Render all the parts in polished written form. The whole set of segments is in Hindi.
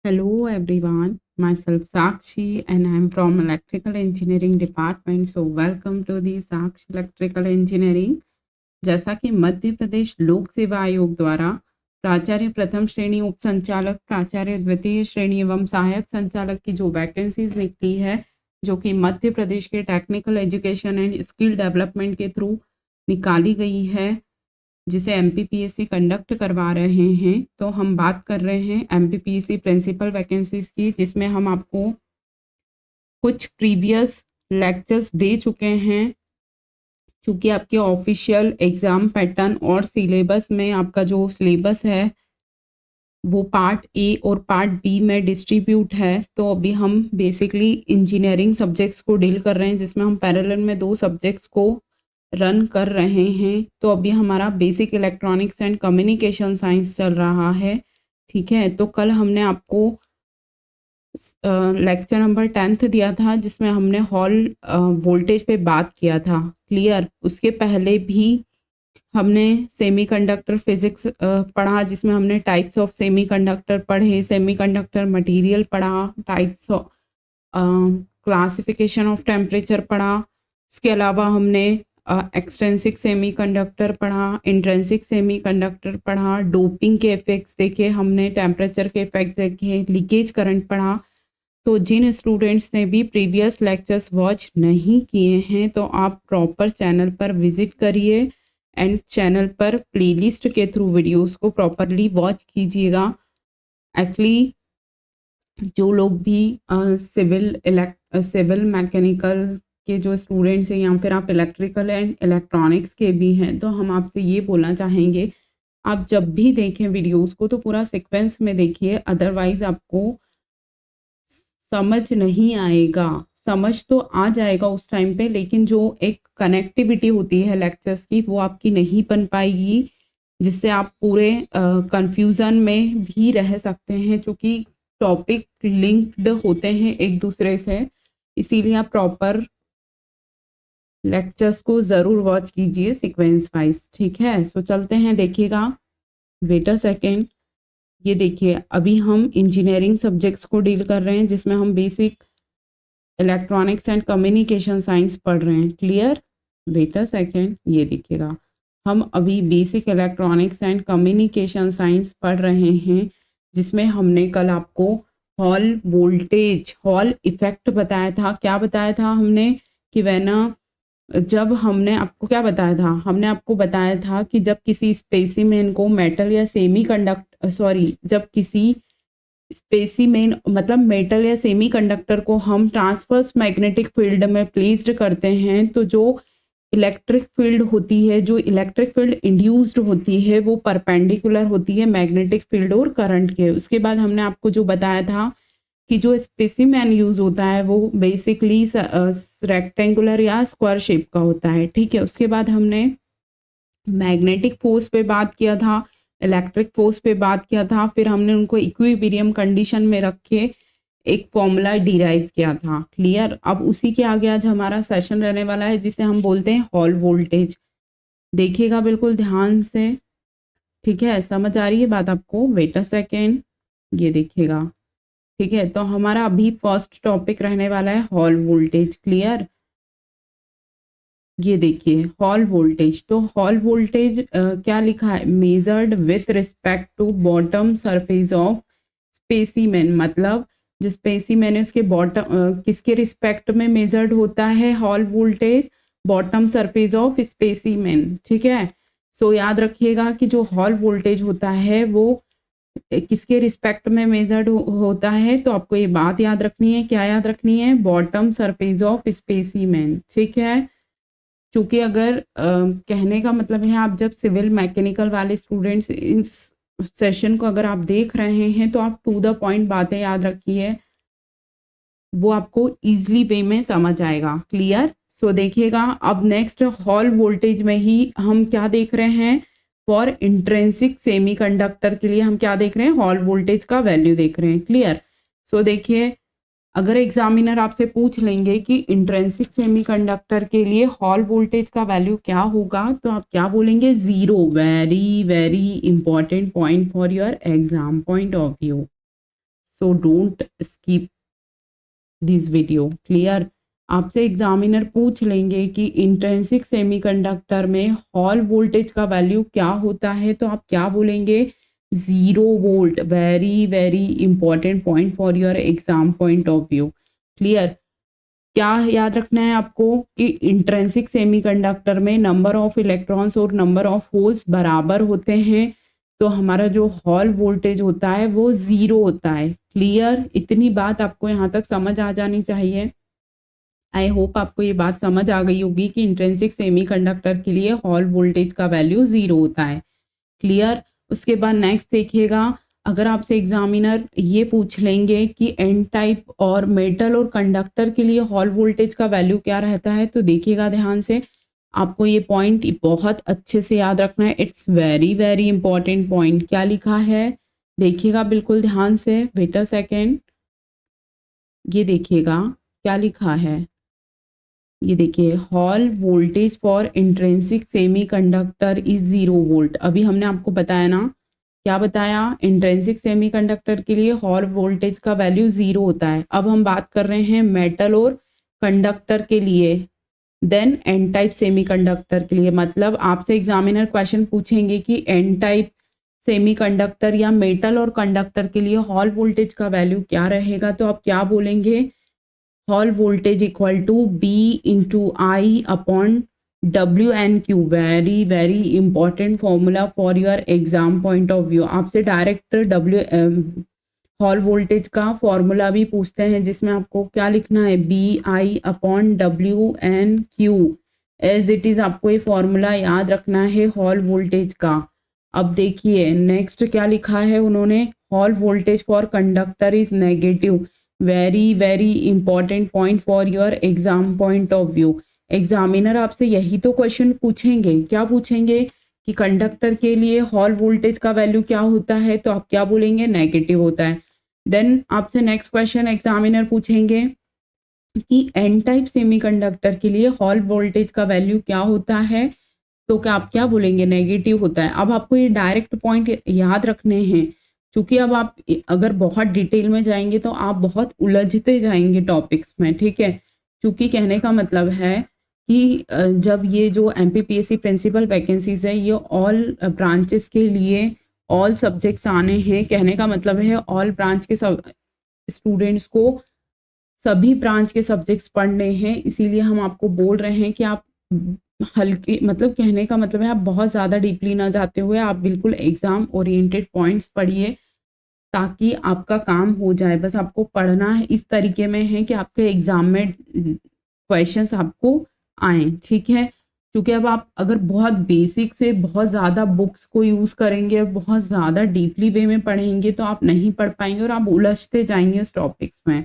Hello everyone, myself Sakshi and I am from Electrical Engineering Department. So welcome to the Sakshi Electrical Engineering. जैसा कि मध्य प्रदेश लोक सेवा आयोग द्वारा प्राचार्य प्रथम श्रेणी उप संचालक, प्राचार्य द्वितीय श्रेणी एवं सहायक संचालक की जो वैकेंसीज निकली है, जो कि मध्य प्रदेश के technical education and skill development के थ्रू निकाली गई है, जिसे एमपीपीएससी कंडक्ट करवा रहे हैं। तो हम बात कर रहे हैं एमपीपीएससी प्रिंसिपल वैकेंसीज की, जिसमें हम आपको कुछ प्रीवियस लेक्चर्स दे चुके हैं, क्योंकि आपके ऑफिशियल एग्ज़ाम पैटर्न और सिलेबस में आपका जो सिलेबस है वो पार्ट ए और पार्ट बी में डिस्ट्रीब्यूट है। तो अभी हम बेसिकली इंजीनियरिंग सब्जेक्ट्स को डील कर रहे हैं, जिसमें हम पैरेलल में 2 सब्जेक्ट्स को रन कर रहे हैं। तो अभी हमारा basic electronics and communication science चल रहा है, ठीक है। तो कल हमने आपको लेक्चर नंबर 10th दिया था, जिसमें हमने हॉल वोल्टेज पे बात किया था, क्लियर। उसके पहले भी हमने सेमीकंडक्टर फिजिक्स पढ़ा, जिसमें हमने टाइप्स ऑफ सेमीकंडक्टर पढ़े, सेमीकंडक्टर मटेरियल पढ़ा, types of classification of temperature पढ़ा। उसके अलावा हमने एक्सट्रेंसिक सेमीकंडक्टर पढ़ा, इंट्रेंसिक सेमीकंडक्टर पढ़ा, डोपिंग के इफेक्ट्स देखे हमने, टेम्परेचर के इफेक्ट देखे, लीकेज करंट पढ़ा। तो जिन स्टूडेंट्स ने भी प्रीवियस लेक्चर्स वॉच नहीं किए हैं, तो आप प्रॉपर चैनल पर विजिट करिए एंड चैनल पर प्लेलिस्ट के थ्रू वीडियोस को प्रॉपरली वॉच कीजिएगा। एक्चुअली जो लोग भी सिविल मैकेनिकल के जो स्टूडेंट्स हैं, या फिर आप इलेक्ट्रिकल एंड इलेक्ट्रॉनिक्स के भी हैं, तो हम आपसे ये बोलना चाहेंगे, आप जब भी देखें वीडियोस को तो पूरा सीक्वेंस में देखिए, अदरवाइज आपको समझ नहीं आएगा। समझ तो आ जाएगा उस टाइम पे, लेकिन जो एक कनेक्टिविटी होती है लेक्चर्स की, वो आपकी नहीं बन पाएगी, जिससे आप पूरे कंफ्यूजन में भी रह सकते हैं, क्योंकि टॉपिक लिंक्ड होते हैं एक दूसरे से। इसीलिए आप प्रॉपर लेक्चर्स को ज़रूर वॉच कीजिए सीक्वेंस वाइज, ठीक है। सो चलते हैं, देखिएगा, वेट अ सेकेंड। ये देखिए, अभी हम इंजीनियरिंग सब्जेक्ट्स को डील कर रहे हैं, जिसमें हम basic electronics and communication science पढ़ रहे हैं, क्लियर। वेट अ सेकेंड, ये देखिएगा, हम अभी basic electronics and communication science पढ़ रहे हैं, जिसमें हमने कल आपको हॉल वोल्टेज, हॉल इफेक्ट बताया था। क्या बताया था हमने कि जब हमने आपको क्या बताया था, हमने आपको बताया था कि जब किसी स्पेसिमेन को मेटल या जब किसी स्पेसिमेन मतलब मेटल या सेमीकंडक्टर को हम ट्रांसवर्स मैग्नेटिक फील्ड में प्लेस्ड करते हैं, तो जो इलेक्ट्रिक फील्ड होती है, जो इलेक्ट्रिक फील्ड इंड्यूस्ड होती है, वो परपेंडिकुलर होती है मैग्नेटिक फील्ड और करंट के। उसके बाद हमने आपको जो बताया था कि जो स्पेसिमेन यूज होता है वो बेसिकली रेक्टेंगुलर या स्क्वायर शेप का होता है, ठीक है। उसके बाद हमने मैग्नेटिक फोर्स पे बात किया था, इलेक्ट्रिक फोर्स पे बात किया था, फिर हमने उनको इक्विलिब्रियम कंडीशन में रख के एक फॉर्मूला डिराइव किया था, क्लियर। अब उसी के आगे आज हमारा सेशन रहने वाला है, जिसे हम बोलते हैं हॉल वोल्टेज। देखिएगा बिल्कुल ध्यान से, ठीक है। समझ आ रही है बात आपको? वेट अ सेकेंड, ये देखिएगा, ठीक है। तो हमारा अभी फर्स्ट टॉपिक रहने वाला है हॉल वोल्टेज, क्लियर। ये देखिए हॉल वोल्टेज, तो हॉल वोल्टेज क्या लिखा है, measured with respect to bottom surface of specimen. मतलब जो स्पेसिमेन है उसके बॉटम किसके रिस्पेक्ट में मेजर्ड होता है hall voltage, bottom surface of specimen, ठीक है। सो याद रखिएगा कि जो हॉल वोल्टेज होता है वो किसके रिस्पेक्ट में मेजर्ड होता है, तो आपको ये बात याद रखनी है। क्या याद रखनी है? बॉटम सरफेस ऑफ स्पेसिमेन, ठीक है। क्योंकि अगर कहने का मतलब है, आप जब सिविल मैकेनिकल वाले स्टूडेंट्स इस सेशन को अगर आप देख रहे हैं, तो आप टू द पॉइंट बातें याद रखिए, वो आपको इजीली वे में समझ आएगा, क्लियर। सो देखिएगा, अब नेक्स्ट हॉल वोल्टेज में ही हम क्या देख रहे हैं, फॉर इंट्रेंसिक सेमीकंडक्टर के लिए हम क्या देख रहे हैं, हॉल वोल्टेज का वैल्यू देख रहे हैं, क्लियर। सो देखिए, अगर एग्जामिनर आपसे पूछ लेंगे कि इंट्रेंसिक सेमीकंडक्टर के लिए हॉल वोल्टेज का वैल्यू क्या होगा, तो आप क्या बोलेंगे, 0। Very very important point for your exam point of view. So don't skip this video. Clear. आपसे एग्जामिनर पूछ लेंगे कि इंट्रिंसिक सेमीकंडक्टर में हॉल वोल्टेज का वैल्यू क्या होता है, तो आप क्या बोलेंगे? 0 volt. Very very important point for your exam point of view. Clear. क्या याद रखना है आपको कि इंट्रिंसिक सेमीकंडक्टर में नंबर ऑफ इलेक्ट्रॉन्स और नंबर ऑफ होल्स बराबर होते हैं, तो हमारा जो हॉल वोल्टेज होता है वो 0 होता है। क्लियर। इतनी बात आपको यहाँ तक समझ आ जानी चाहिए। आई होप आपको ये बात समझ आ गई होगी कि इंट्रिंसिक सेमीकंडक्टर के लिए हॉल वोल्टेज का वैल्यू 0 होता है। क्लियर। उसके बाद नेक्स्ट देखिएगा, अगर आपसे एग्जामिनर ये पूछ लेंगे कि एन टाइप और मेटल और कंडक्टर के लिए हॉल वोल्टेज का वैल्यू क्या रहता है, तो देखिएगा ध्यान से। आपको ये पॉइंट बहुत अच्छे से याद रखना है। It's very very important point. क्या लिखा है देखिएगा बिल्कुल ध्यान से। Wait a second. ये देखिएगा क्या लिखा है। ये देखिए, Hall voltage for intrinsic semiconductor is 0 volt. अभी हमने आपको बताया ना, क्या बताया? इंट्रिंसिक सेमीकंडक्टर के लिए हॉल वोल्टेज का वैल्यू 0 होता है। अब हम बात कर रहे हैं मेटल और कंडक्टर के लिए, देन एन टाइप सेमीकंडक्टर के लिए। मतलब आपसे एग्जामिनर क्वेश्चन पूछेंगे कि एन टाइप सेमीकंडक्टर या मेटल और कंडक्टर के लिए हॉल वोल्टेज का वैल्यू क्या रहेगा, तो आप क्या बोलेंगे? Hall voltage equal to B into I upon W N Q. Very very important formula for your exam point of view. आपसे डायरेक्ट हॉल वोल्टेज का फॉर्मूला भी पूछते हैं, जिसमें आपको क्या लिखना है? B I upon W N Q. As it is आपको ये फॉर्मूला याद रखना है हॉल वोल्टेज का। अब देखिए नेक्स्ट क्या लिखा है उन्होंने, hall voltage for conductor is negative. Very very important point for your exam point of view. Examiner आपसे यही तो क्वेश्चन पूछेंगे। क्या पूछेंगे? कि कंडक्टर के लिए हॉल वोल्टेज का वैल्यू क्या होता है, तो आप क्या बोलेंगे? नेगेटिव होता है। देन आपसे नेक्स्ट क्वेश्चन एग्जामिनर पूछेंगे कि एन टाइप सेमीकंडक्टर के लिए हॉल वोल्टेज का वैल्यू क्या होता है, तो क्या आप क्या बोलेंगे? नेगेटिव होता है। अब आपको ये डायरेक्ट पॉइंट याद रखने हैं, क्योंकि अब आप अगर बहुत डिटेल में जाएंगे तो आप बहुत उलझते जाएंगे टॉपिक्स में। ठीक है। क्योंकि कहने का मतलब है कि जब ये जो एमपीपीएससी प्रिंसिपल वैकेंसीज है, ये ऑल ब्रांचेस के लिए ऑल सब्जेक्ट्स आने हैं। कहने का मतलब है ऑल ब्रांच के सब स्टूडेंट्स को सभी ब्रांच के सब्जेक्ट्स पढ़ने हैं। इसीलिए हम आपको बोल रहे हैं कि आप हल्के, मतलब कहने का मतलब है आप बहुत ज़्यादा डीपली ना जाते हुए आप बिल्कुल एग्जाम ओरिएंटेड पॉइंट्स पढ़िए, ताकि आपका काम हो जाए। बस आपको पढ़ना है इस तरीके में है कि आपके एग्जाम में क्वेश्चंस आपको आए। ठीक है। क्योंकि अब आप अगर बहुत बेसिक से बहुत ज़्यादा बुक्स को यूज़ करेंगे, बहुत ज़्यादा डीपली वे में पढ़ेंगे, तो आप नहीं पढ़ पाएंगे और आप उलझते जाएंगे उस टॉपिक्स में।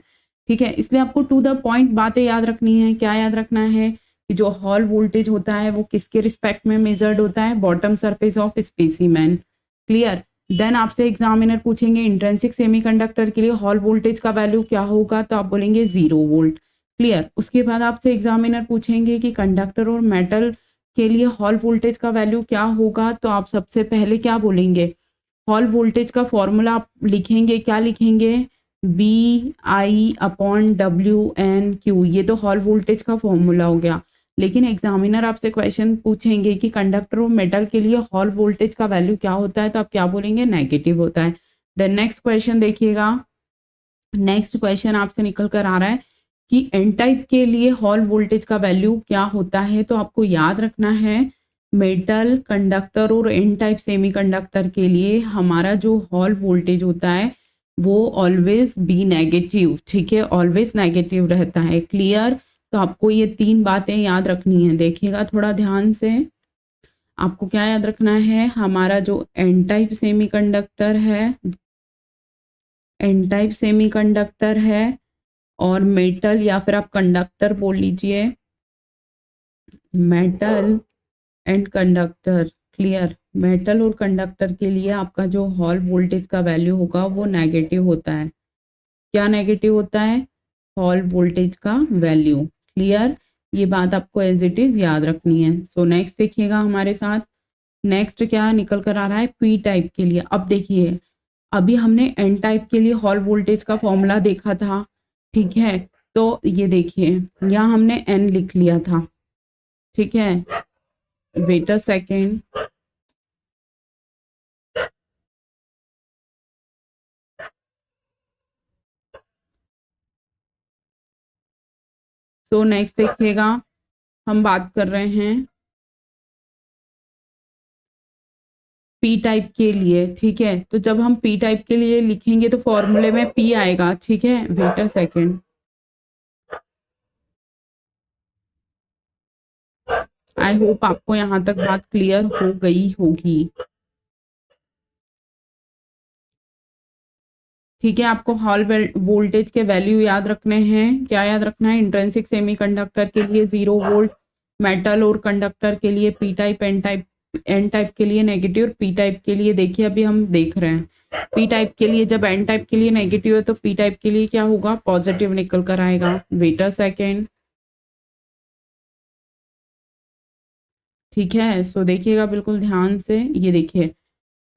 ठीक है। इसलिए आपको टू द पॉइंट बातें याद रखनी है। क्या याद रखना है? कि जो हॉल वोल्टेज होता है वो किसके रिस्पेक्ट में मेजर्ड होता है? Bottom surface of specimen. Clear. Then आपसे एग्जामिनर पूछेंगे इंट्रिंसिक सेमीकंडक्टर के लिए हॉल वोल्टेज का वैल्यू क्या होगा, तो आप बोलेंगे 0 वोल्ट। क्लियर। उसके बाद आपसे एग्जामिनर पूछेंगे कि कंडक्टर और मेटल के लिए हॉल वोल्टेज का वैल्यू क्या होगा, तो आप सबसे पहले क्या बोलेंगे? हॉल वोल्टेज का फॉर्मूला आप लिखेंगे। क्या लिखेंगे? B I upon W N Q. ये तो हॉल वोल्टेज का फॉर्मूला हो गया। लेकिन एग्जामिनर आपसे क्वेश्चन पूछेंगे कि कंडक्टर और मेटल के लिए हॉल वोल्टेज का वैल्यू क्या होता है, तो आप क्या बोलेंगे? नेगेटिव होता है। देन नेक्स्ट क्वेश्चन देखिएगा। नेक्स्ट क्वेश्चन आपसे निकल कर आ रहा है कि एन टाइप के लिए हॉल वोल्टेज का वैल्यू क्या होता है, तो आपको याद रखना है मेटल, कंडक्टर और एन टाइप सेमीकंडक्टर के लिए हमारा जो हॉल वोल्टेज होता है वो ऑलवेज बी नेगेटिव। ठीक है। ऑलवेज नेगेटिव रहता है। क्लियर। तो आपको ये 3 बातें याद रखनी है। देखिएगा थोड़ा ध्यान से। आपको क्या याद रखना है? हमारा जो एन टाइप सेमीकंडक्टर है, एन टाइप सेमीकंडक्टर है, और मेटल या फिर आप कंडक्टर बोल लीजिए, metal and conductor. Clear. Metal और कंडक्टर के लिए आपका जो हॉल वोल्टेज का वैल्यू होगा वो नेगेटिव होता है। क्या नेगेटिव होता है? हॉल वोल्टेज का वैल्यू। क्लियर। ये बात आपको एज इट इज याद रखनी है। सो नेक्स्ट देखिएगा हमारे साथ। नेक्स्ट क्या निकल कर आ रहा है? पी टाइप के लिए। अब देखिए, अभी हमने एन टाइप के लिए हॉल वोल्टेज का फॉर्मूला देखा था, ठीक है। तो ये देखिए यहाँ हमने एन लिख लिया था, ठीक है। Wait a second, so next देखिएगा, हम बात कर रहे हैं पी टाइप के लिए, ठीक है। तो जब हम पी टाइप के लिए लिखेंगे तो फॉर्मूले में पी आएगा, ठीक है। Wait a second, I hope आपको यहाँ तक बात क्लियर हो गई होगी, ठीक है। आपको हॉल वोल्टेज के वैल्यू याद रखने हैं। क्या याद रखना है? इंट्रिंसिक सेमीकंडक्टर के लिए 0 वोल्ट, मेटल और कंडक्टर के लिए पी टाइप, एन टाइप के लिए नेगेटिव, और पी टाइप के लिए देखिए अभी हम देख रहे हैं पी टाइप के लिए जब एन टाइप के लिए नेगेटिव है तो पी टाइप के लिए क्या होगा? पॉजिटिव निकल कर आएगा। वेट अ सेकेंड, ठीक है। सो देखिएगा बिल्कुल ध्यान से, ये देखिए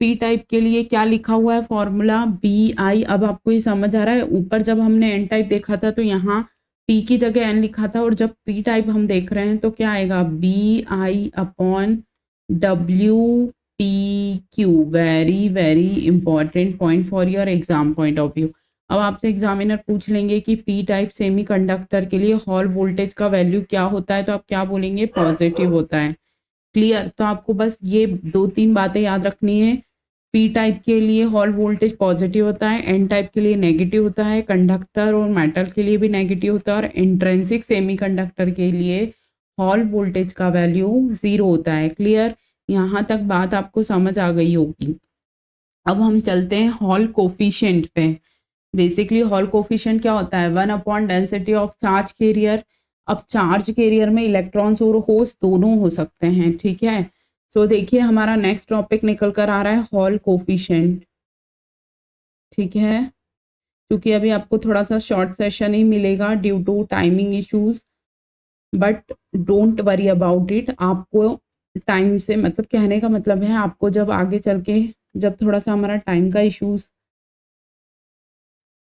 पी टाइप के लिए क्या लिखा हुआ है फॉर्मूला? B I. अब आपको ये समझ आ रहा है? ऊपर जब हमने एन टाइप देखा था तो यहाँ पी की जगह एन लिखा था, और जब पी टाइप हम देख रहे हैं तो क्या आएगा? B I upon W P Q. Very very important point for your exam point of view. अब आपसे एग्जामिनर पूछ लेंगे कि पी टाइप सेमी कंडक्टर के लिए हॉल वोल्टेज का वैल्यू क्या होता है, तो आप क्या बोलेंगे? पॉजिटिव होता है। क्लियर? तो आपको बस ये 2-3 बातें याद रखनी है। पी टाइप के लिए हॉल वोल्टेज पॉजिटिव होता है, एन टाइप के लिए नेगेटिव होता है, कंडक्टर और मेटल के लिए भी नेगेटिव होता है, और इंट्रिंसिक सेमीकंडक्टर के लिए हॉल वोल्टेज का वैल्यू 0 होता है। क्लियर? यहाँ तक बात आपको समझ आ गई होगी। अब हम चलते हैं हॉल कोफिशिएंट पे। बेसिकली हॉल कोफिशिएंट क्या होता है? 1 upon density of charge carrier. अब चार्ज कैरियर में इलेक्ट्रॉन्स और होल्स दोनों हो सकते हैं, ठीक है। सो देखिए हमारा नेक्स्ट टॉपिक निकल कर आ रहा है हॉल कोफिशिएंट, ठीक है। क्योंकि अभी आपको थोड़ा सा शॉर्ट सेशन ही मिलेगा due to timing issues, but don't worry about it. आपको टाइम से मतलब कहने का मतलब है, आपको जब आगे चल के जब थोड़ा सा हमारा टाइम का इश्यूज,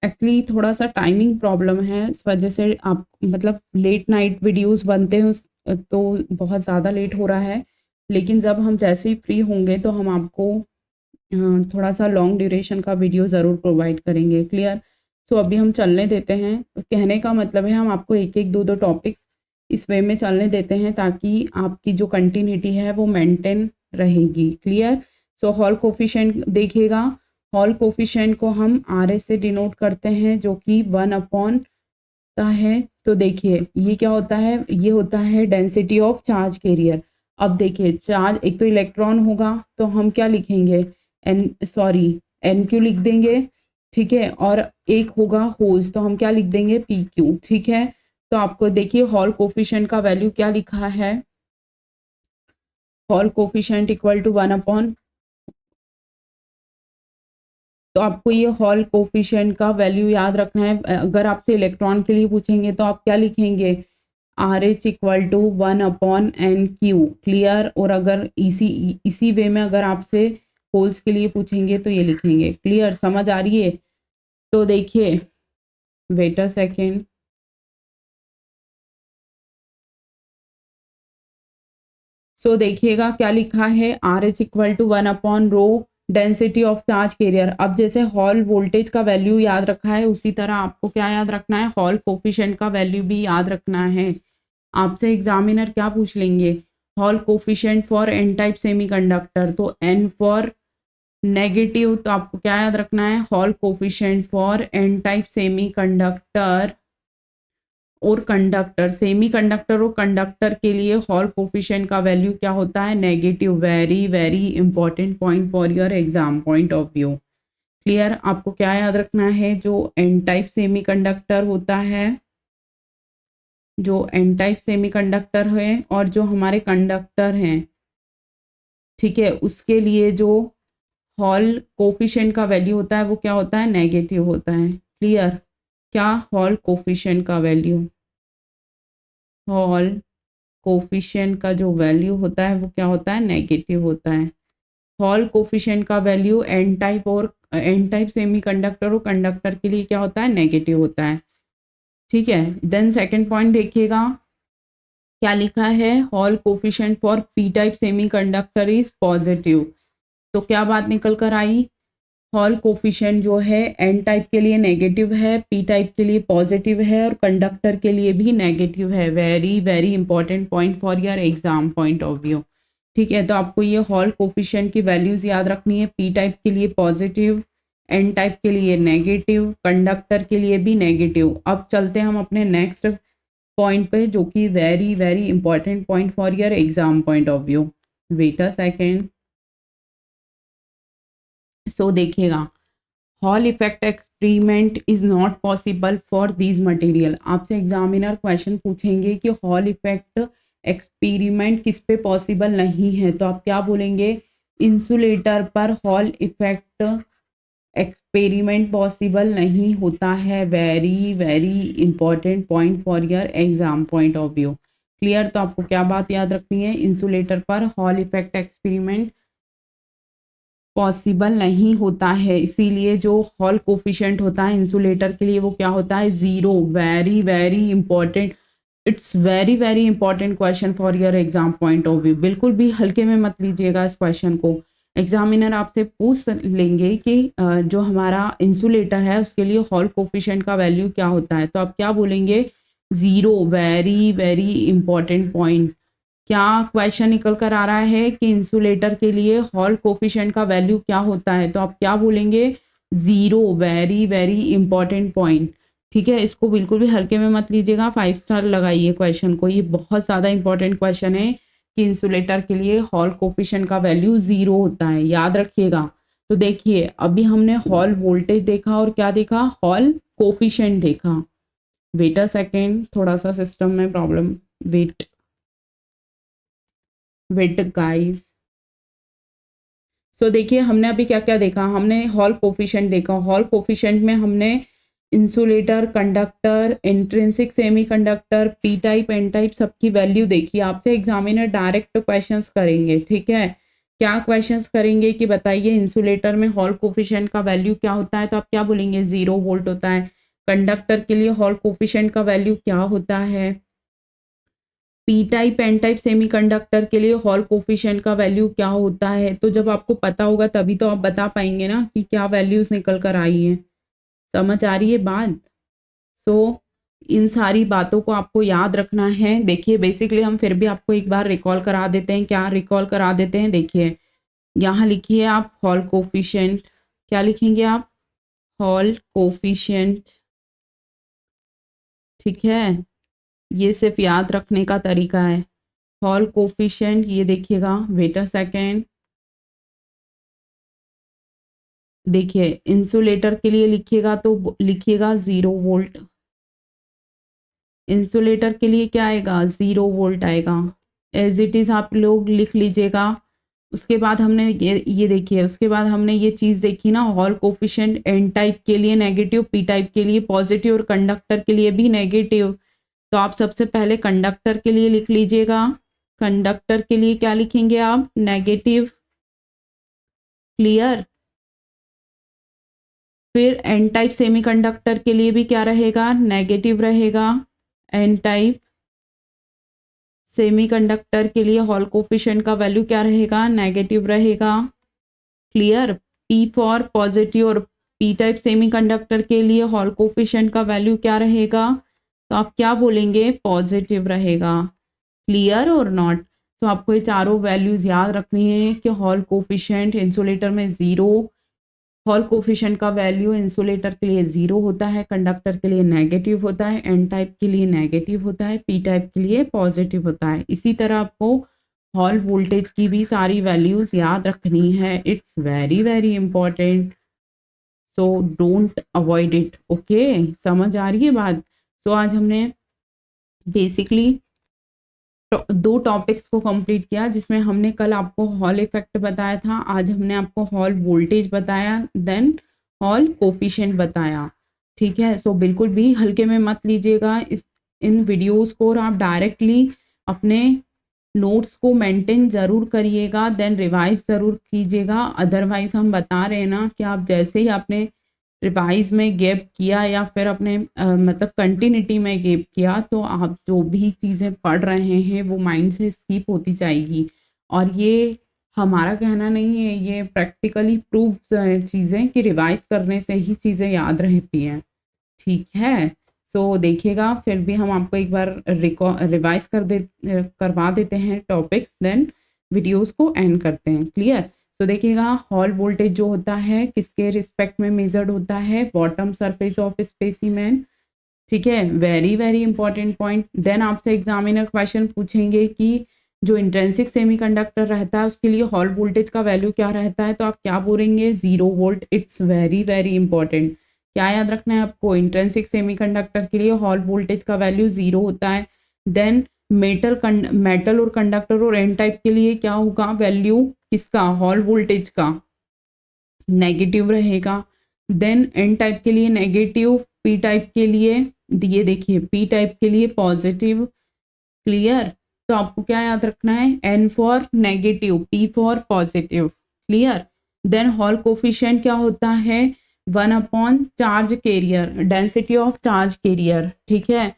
एक्चुअली थोड़ा सा टाइमिंग प्रॉब्लम है, इस वजह से आप मतलब लेट नाइट वीडियोस बनते हैं तो बहुत ज़्यादा लेट हो रहा है। लेकिन जब हम जैसे ही फ्री होंगे तो हम आपको थोड़ा सा लॉन्ग ड्यूरेशन का वीडियो ज़रूर प्रोवाइड करेंगे। क्लियर? सो अभी हम चलने देते हैं। कहने का मतलब है हम आपको एक एक दो दो टॉपिक्स इस वे में चलने देते हैं ताकि आपकी जो कंटिन्यूटी है वो मेंटेन रहेगी। क्लियर? सो हॉल कोफिशिएंट देखिएगा, हॉल कोफिशिएंट को हम आर एस से डिनोट करते हैं जो कि 1 अपॉन का है। तो देखिए ये क्या होता है? ये होता है डेंसिटी ऑफ चार्ज कैरियर। अब देखिए चार्ज, एक तो इलेक्ट्रॉन होगा तो हम क्या लिखेंगे? एन क्यू लिख देंगे, ठीक है। और एक होगा होल्स तो हम क्या लिख देंगे? पी क्यू, ठीक है। तो आपको देखिए हॉल कोफिशिएंट का वैल्यू क्या लिखा है? Hall coefficient equal to 1 upon, तो आपको ये हॉल कोफिशिएंट का वैल्यू याद रखना है। अगर आपसे इलेक्ट्रॉन के लिए पूछेंगे तो आप क्या लिखेंगे? R H equal to 1 upon N Q. Clear? और अगर इसी वे में अगर आपसे होल्स के लिए पूछेंगे तो ये लिखेंगे। क्लियर? समझ आ रही है? तो देखिए, वेट अ सेकेंड, सो देखिएगा क्या लिखा है? R H equal to 1 upon density of charge carrier. अब जैसे हॉल वोल्टेज का वैल्यू याद रखा है उसी तरह आपको क्या याद रखना है? हॉल कोफिशिएंट का वैल्यू भी याद रखना है। आपसे एग्जामिनर क्या पूछ लेंगे? Hall coefficient for N type semiconductor, तो एन फॉर नेगेटिव, तो आपको क्या याद रखना है? Hall coefficient for N type semiconductor और कंडक्टर, सेमी कंडक्टर और कंडक्टर के लिए हॉल कोफिशिएंट का वैल्यू क्या होता है? Negative. Very very important point for your exam point of view. Clear? आपको क्या याद रखना है? जो एन टाइप सेमी कंडक्टर होता है, जो एन टाइप सेमी कंडक्टर है और जो हमारे कंडक्टर हैं, ठीक है, उसके लिए जो हॉल कोफिशिएंट का वैल्यू होता है वो क्या होता है? नेगेटिव होता है। क्लियर? क्या? हॉल कोफिशिएंट का वैल्यू, हॉल कोफिशिएंट का जो वैल्यू होता है वो क्या होता है? नेगेटिव होता है। हॉल कोफिशिएंट का वैल्यू एन टाइप और एन टाइप सेमीकंडक्टर और कंडक्टर के लिए क्या होता है, नेगेटिव होता है। ठीक है, देन सेकंड पॉइंट देखिएगा क्या लिखा है, Hall coefficient for P type semiconductor is positive. तो क्या बात निकल कर आई, हॉल कोफिशिएंट जो है एन टाइप के लिए नेगेटिव है, पी टाइप के लिए पॉजिटिव है और कंडक्टर के लिए भी नेगेटिव है। Very very important point for your exam point of view. ठीक है, तो आपको ये हॉल कोफिशिएंट की वैल्यूज याद रखनी है। पी टाइप के लिए पॉजिटिव, एन टाइप के लिए नेगेटिव, कंडक्टर के लिए भी नेगेटिव। अब चलते हैं हम अपने नेक्स्ट पॉइंट पे, जो कि very very important point for your exam point of view. Wait a second. So देखिएगा, Hall effect experiment is not possible for these material. आपसे एग्जामिनर क्वेश्चन पूछेंगे कि हॉल इफेक्ट एक्सपेरिमेंट किस पे पॉसिबल नहीं है, तो आप क्या बोलेंगे, इंसुलेटर पर हॉल इफेक्ट एक्सपेरिमेंट पॉसिबल नहीं होता है। Very very important point for your exam point of view. Clear, तो आपको क्या बात याद रखनी है, इंसुलेटर पर हॉल इफेक्ट एक्सपेरिमेंट पॉसिबल नहीं होता है, इसीलिए जो हॉल कोफिशिएंट होता है इंसुलेटर के लिए वो क्या होता है, zero. Very very important, it's very very important question for your exam point of view. बिल्कुल भी हल्के में मत लीजिएगा इस क्वेश्चन को। एग्जामिनर आपसे पूछ लेंगे कि जो हमारा इंसुलेटर है उसके लिए हॉल कोफिशिएंट का वैल्यू क्या होता है, तो आप क्या बोलेंगे, zero. Very very important point. क्या क्वेश्चन निकल कर आ रहा है कि इंसुलेटर के लिए हॉल कोफिशिएंट का वैल्यू क्या होता है, तो आप क्या बोलेंगे, zero. Very very important point. ठीक है, इसको बिल्कुल भी हल्के में मत लीजिएगा, 5 स्टार लगाइए क्वेश्चन को। ये बहुत ज़्यादा इंपॉर्टेंट क्वेश्चन है कि इंसुलेटर के लिए हॉल कोफिशिएंट का वैल्यू जीरो होता है, याद रखिएगा। तो देखिए, अभी हमने हॉल वोल्टेज देखा और क्या देखा, हॉल कोफिशिएंट देखा। वेट अ सेकेंड, थोड़ा सा सिस्टम में प्रॉब्लम, वेट गाइस। सो देखिए, हमने अभी क्या क्या देखा, हमने हॉल कोफिशिएंट देखा। हॉल कोफिशिएंट में हमने insulator, conductor, intrinsic semiconductor, P type, N type सबकी वैल्यू देखी। आपसे एग्जामिनर डायरेक्ट क्वेश्चंस करेंगे। ठीक है, क्या क्वेश्चंस करेंगे कि बताइए इंसुलेटर में हॉल कोफिशिएंट का वैल्यू क्या होता है, तो आप क्या बोलेंगे, 0 वोल्ट होता है। कंडक्टर के लिए हॉल कोफिशिएंट का वैल्यू क्या होता है, P type, N type semiconductor के लिए हॉल कोफिशिएंट का वैल्यू क्या होता है। तो जब आपको पता होगा तभी तो आप बता पाएंगे ना कि क्या वैल्यूज निकल कर आई हैं। समझ आ रही है बात। सो इन सारी बातों को आपको याद रखना है। देखिए, बेसिकली हम फिर भी आपको एक बार रिकॉल करा देते हैं। क्या रिकॉल करा देते हैं, देखिए यहाँ लिखिए आप हॉल कोफिशिएंट। क्या लिखेंगे आप, हॉल कोफिशिएंट। ठीक है, ये सिर्फ याद रखने का तरीका है। हॉल कोफिशिएंट, ये देखिएगा, वेट अ सेकेंड। देखिए, इंसुलेटर के लिए लिखिएगा तो लिखिएगा 0 वोल्ट। इंसुलेटर के लिए क्या आएगा, 0 वोल्ट आएगा। एज इट इज़ आप लोग लिख लीजिएगा। उसके बाद हमने ये देखिए, उसके बाद हमने ये चीज़ देखी ना, हॉल कोफिशिएंट एन टाइप के लिए नेगेटिव, पी टाइप के लिए पॉजिटिव और कंडक्टर के लिए भी नेगेटिव। तो आप सबसे पहले कंडक्टर के लिए लिख लीजिएगा। कंडक्टर के लिए क्या लिखेंगे आप, नेगेटिव। क्लियर। फिर एन टाइप सेमीकंडक्टर के लिए भी क्या रहेगा, नेगेटिव रहेगा। एन टाइप सेमीकंडक्टर के लिए हॉल कोफिशिएंट का वैल्यू क्या रहेगा, नेगेटिव रहेगा। क्लियर। पी फॉर पॉजिटिव और पी टाइप सेमीकंडक्टर के लिए हॉल कोफिशिएंट का वैल्यू क्या रहेगा, तो आप क्या बोलेंगे, पॉजिटिव रहेगा। क्लियर और नॉट। तो आपको ये चारों वैल्यूज याद रखनी है कि हॉल कोफिशिएंट इंसुलेटर में 0, हॉल कोफिशिएंट का वैल्यू इंसुलेटर के लिए 0 होता है, कंडक्टर के लिए नेगेटिव होता है, एन टाइप के लिए नेगेटिव होता है, पी टाइप के लिए पॉजिटिव होता है। इसी तरह आपको हॉल वोल्टेज की भी सारी वैल्यूज याद रखनी है। It's very very important, so don't avoid it. Okay, समझ आ रही है बात। सो आज हमने बेसिकली 2 टॉपिक्स को कंप्लीट किया, जिसमें हमने कल आपको हॉल इफेक्ट बताया था, आज हमने आपको हॉल वोल्टेज बताया, देन हॉल कोफिशिएंट बताया। ठीक है, सो बिल्कुल भी हल्के में मत लीजिएगा इन वीडियोस को, और आप डायरेक्टली अपने नोट्स को मेंटेन ज़रूर करिएगा, देन रिवाइज ज़रूर कीजिएगा। अदरवाइज़ हम बता रहे हैं ना कि आप जैसे ही आपने रिवाइज में गैप किया या फिर अपने मतलब कंटिन्यूटी में गैप किया, तो आप जो भी चीज़ें पढ़ रहे हैं वो माइंड से स्किप होती जाएगी। और ये हमारा कहना नहीं है, ये प्रैक्टिकली प्रूव चीज़ें कि रिवाइज करने से ही चीज़ें याद रहती हैं। ठीक है, सो देखिएगा, फिर भी हम आपको एक बार रिवाइज करवा देते हैं टॉपिक्स, देन वीडियोस को एंड करते हैं। क्लियर? तो देखिएगा, हॉल वोल्टेज जो होता है किसके रिस्पेक्ट में मेजर्ड होता है? Bottom surface of specimen. ठीक है, very very important point. Then आपसे एग्जामिनर क्वेश्चन पूछेंगे कि जो इंट्रिंसिक सेमीकंडक्टर रहता है उसके लिए हॉल वोल्टेज का वैल्यू क्या रहता है, तो आप क्या बोलेंगे? 0 volt. It's very very important. क्या याद रखना है आपको? इंट्रिंसिक सेमीकंडक्टर के लिए हॉल वोल्टेज का वैल्यू 0 होता है। देन मेटल और कंडक्टर और एन टाइप के लिए क्या होगा वैल्यू किसका? हॉल वोल्टेज का नेगेटिव रहेगा। देन एन टाइप के लिए नेगेटिव, पी टाइप के लिए, ये देखिए पी टाइप के लिए पॉजिटिव। क्लियर? तो आपको क्या याद रखना है? N for negative, P for positive. Clear? Then Hall coefficient क्या होता है? 1/, charge carrier, density of charge carrier. ठीक है,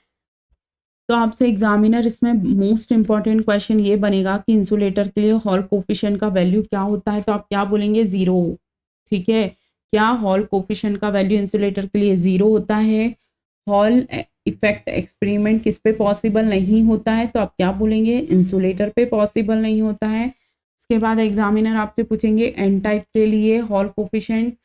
तो आपसे एग्जामिनर इसमें मोस्ट इंपॉर्टेंट क्वेश्चन ये बनेगा कि इंसुलेटर के लिए हॉल कोफिशिएंट का वैल्यू क्या होता है, तो आप क्या बोलेंगे? 0। ठीक है, क्या हॉल कोफिशिएंट का वैल्यू इंसुलेटर के लिए 0 होता है? हॉल इफेक्ट एक्सपेरिमेंट किस पे पॉसिबल नहीं होता है, तो आप क्या बोलेंगे? इंसुलेटर पे पॉसिबल नहीं होता है। उसके बाद एग्जामिनर आपसे पूछेंगे एन टाइप के लिए हॉल कोफिशिएंट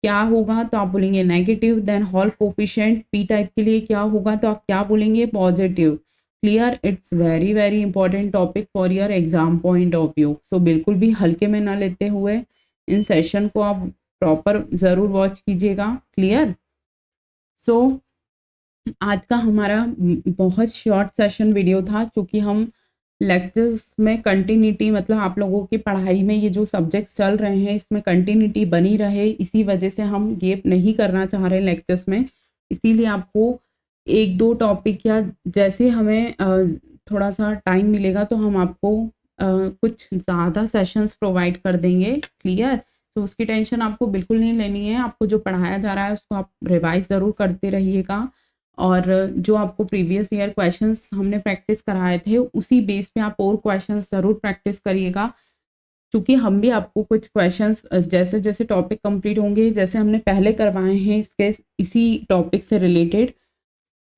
क्या होगा, तो आप बोलेंगे negative. Then Hall coefficient P type के लिए क्या होगा, तो आप क्या बोलेंगे? Positive. Clear? It's very very important topic for your exam point of view. So बिल्कुल भी हल्के में ना लेते हुए इन सेशन को आप प्रॉपर ज़रूर वॉच कीजिएगा। क्लियर? सो आज का हमारा बहुत शॉर्ट सेशन वीडियो था, क्योंकि हम लेक्चर्स में कंटिन्यूटी, मतलब आप लोगों की पढ़ाई में ये जो सब्जेक्ट्स चल रहे हैं इसमें कंटिन्यूटी बनी रहे, इसी वजह से हम गैप नहीं करना चाह रहे लेक्चर्स में। इसीलिए आपको एक दो टॉपिक या जैसे हमें थोड़ा सा टाइम मिलेगा तो हम आपको कुछ ज़्यादा सेशंस प्रोवाइड कर देंगे। क्लियर? तो उसकी टेंशन आपको बिल्कुल नहीं लेनी है। आपको जो पढ़ाया जा रहा है उसको आप रिवाइज ज़रूर करते रहिएगा, और जो आपको प्रीवियस ईयर क्वेश्चंस हमने प्रैक्टिस कराए थे उसी बेस पे आप और क्वेश्चंस ज़रूर प्रैक्टिस करिएगा, क्योंकि हम भी आपको कुछ क्वेश्चंस जैसे जैसे टॉपिक कंप्लीट होंगे, जैसे हमने पहले करवाए हैं इसके इसी टॉपिक से रिलेटेड।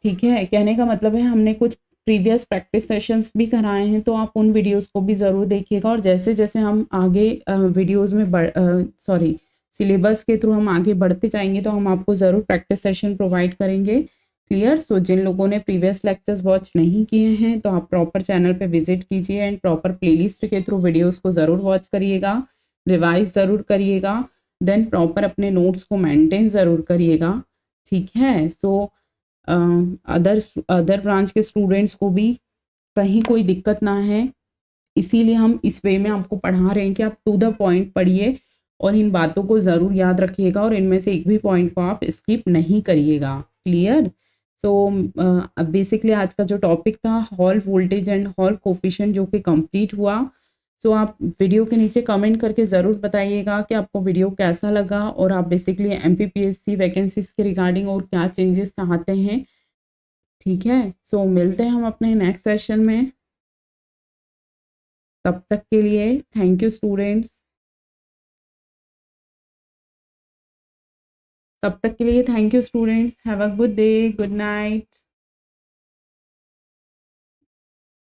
ठीक है, कहने का मतलब है हमने कुछ प्रीवियस प्रैक्टिस सेशंस भी कराए हैं, तो आप उन वीडियोस को भी ज़रूर देखिएगा। और जैसे जैसे हम आगे वीडियोस में सिलेबस के थ्रू हम आगे बढ़ते जाएंगे तो हम आपको ज़रूर प्रैक्टिस सेशन प्रोवाइड करेंगे। क्लियर? सो जिन लोगों ने प्रीवियस लेक्चर्स वॉच नहीं किए हैं तो आप प्रॉपर चैनल पे विजिट कीजिए एंड प्रॉपर प्लेलिस्ट के थ्रू वीडियोस को ज़रूर वॉच करिएगा, रिवाइज ज़रूर करिएगा, देन प्रॉपर अपने नोट्स को मेंटेन ज़रूर करिएगा। ठीक है? सो अदर ब्रांच के स्टूडेंट्स को भी कहीं कोई दिक्कत ना है, इसीलिए हम इस वे में आपको पढ़ा रहे हैं कि आप टू द पॉइंट पढ़िए और इन बातों को ज़रूर याद रखिएगा और इनमें से एक भी पॉइंट को आप स्किप नहीं करिएगा। क्लियर? सो बेसिकली आज का जो टॉपिक था hall voltage and hall coefficient जो कि कंप्लीट हुआ। सो आप वीडियो के नीचे कमेंट करके ज़रूर बताइएगा कि आपको वीडियो कैसा लगा और आप बेसिकली एमपीपीएससी वैकेंसीज के रिगार्डिंग और क्या चेंजेस चाहते हैं। ठीक है, सो मिलते हैं हम अपने नेक्स्ट सेशन में। तब तक के लिए थैंक यू स्टूडेंट्स। तब तक के लिए thank you students. Have a good day, good night.